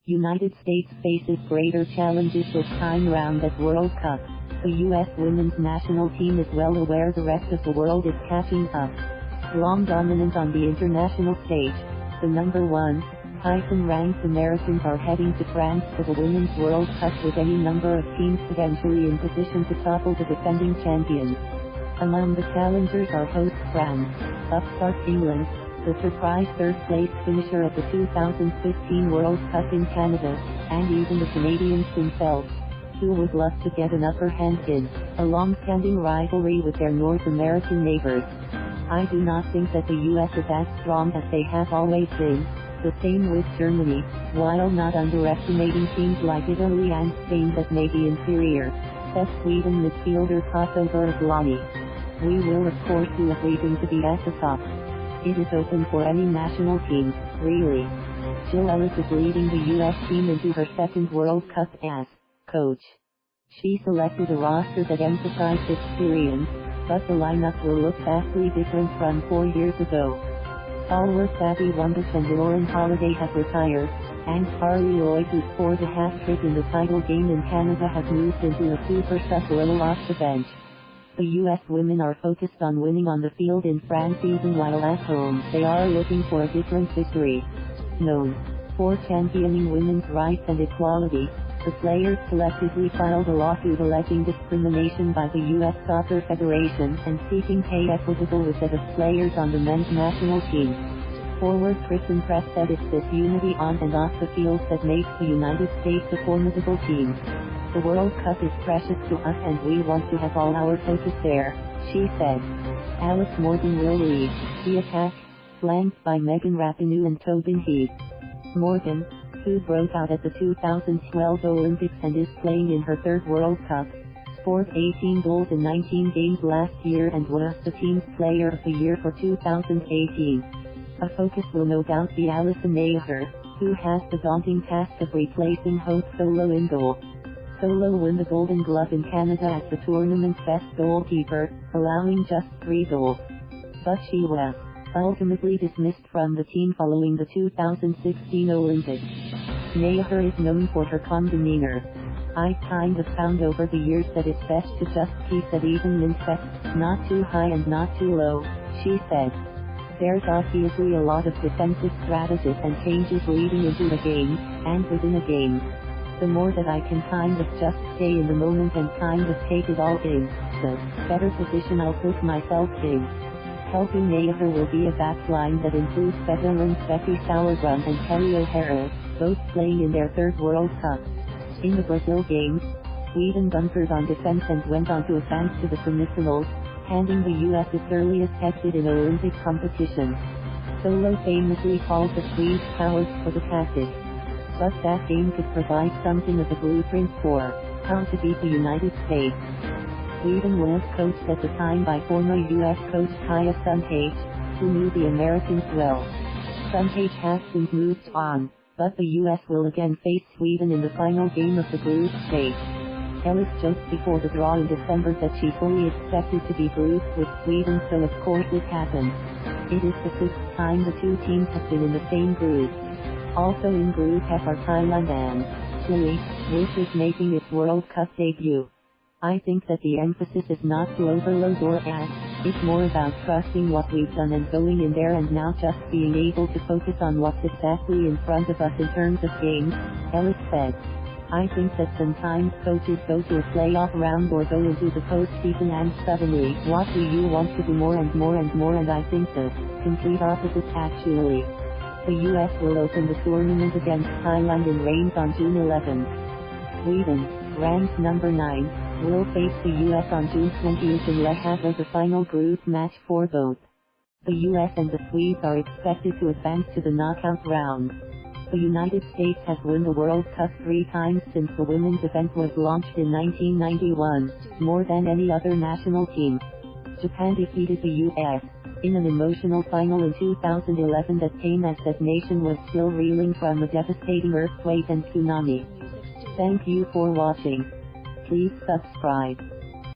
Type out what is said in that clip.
United States faces greater challenges this time round at World Cup. The U.S. women's national team is well aware the rest of the world is catching up. Long dominant on the international stage, the number 1, ranked Americans are heading to France for the Women's World Cup with any number of teams potentially in position to topple the defending champions. Among the challengers are host France, upstart England, the surprise third-place finisher at the 2015 World Cup in Canada, and even the Canadians themselves, who would love to get an upper hand in a long-standing rivalry with their North American neighbors. I do not think that the U.S. is as strong as they have always been. The same with Germany, while not underestimating teams like Italy and Spain that may be inferior, says Sweden midfielder Kosovar Asllani. We will of course do everything to be at the top. It is open for any national team, really. Ellis is leading the U.S. team into her second World Cup as coach. She selected a roster that emphasized experience, but the lineup will look vastly different from 4 years ago. Stalwarts Wambach and Lauren Holiday have retired, and Carli Lloyd, who scored a hat-trick in the title game in Canada, has moved into a super sub role off the bench. The U.S. women are focused on winning on the field in France, even while at home they are looking for a different victory. Known for championing women's rights and equality, the players collectively filed a lawsuit alleging discrimination by the U.S. Soccer Federation and seeking pay equitable with that of players on the men's national team. Forward Christen Press said it's this unity on and off the field that makes the United States a formidable team. The World Cup is precious to us and we want to have all our focus there, she said. Alice Morgan will lead the attack, flanked by Rapinoe and Tobin. Heath. Morgan, who broke out at the 2012 Olympics and is playing in her third World Cup, scored 18 goals in 19 games last year and was the team's Player of the Year for 2018. A focus will no doubt be Alyssa Naeher, who has the daunting task of replacing host Solo in goal. Solo won the Golden Glove in Canada as the tournament's best goalkeeper, allowing just 3 goals. But she was ultimately dismissed from the team following the 2016 Olympics. Naeher is known for her calm demeanor. I've kind of found over the years that it's best to just keep that even mindset, not too high and not too low, she said. There's obviously a lot of defensive strategies and changes leading into a game, and within a game. The more that I can kind of just stay in the moment and kind of take it all in, the better position I'll put myself in. Helping Naeher will be a backline that includes veterans Becky Sauerbrunn and Kelley, both playing in their third World Cup. In the Brazil game, Sweden bunkered on defense and went on to advance to the semifinals, handing the U.S. its earliest exit in Olympic competition. Solo famously called the Swedes cowards for the tactics. But that game could provide something of a blueprint for how to beat the United States. Sweden was coached at the time by former U.S. coach Pia Sundhage, who knew the Americans well. Sundhage has since moved on, but the U.S. will again face Sweden in the final game of the group stage. Ellis joked before the draw in December that she fully expected to be grouped with Sweden, so of course it happened. It is the 5th time the two teams have been in the same group. Also in Group F are Thailand and Chile, which is making its World Cup debut. I think that the emphasis is not to overload or add, it's more about trusting what we've done and going in there and now just being able to focus on what's exactly in front of us in terms of games, Ellis said. I think that sometimes coaches go to a playoff round or go into the postseason and suddenly, what do you want to do more and more and more, and I think the complete opposite actually. The U.S. will open the tournament against Thailand in Reims on June 11. Sweden, ranked number 9, will face the U.S. on June 20th in Le Havre, the final group match for both. The U.S. and the Swedes are expected to advance to the knockout round. The United States has won the World Cup 3 times since the women's event was launched in 1991, more than any other national team. Japan defeated the U.S. in an emotional final in 2011 that came as that nation was still reeling from a devastating earthquake and tsunami. Thank you for watching. Please subscribe.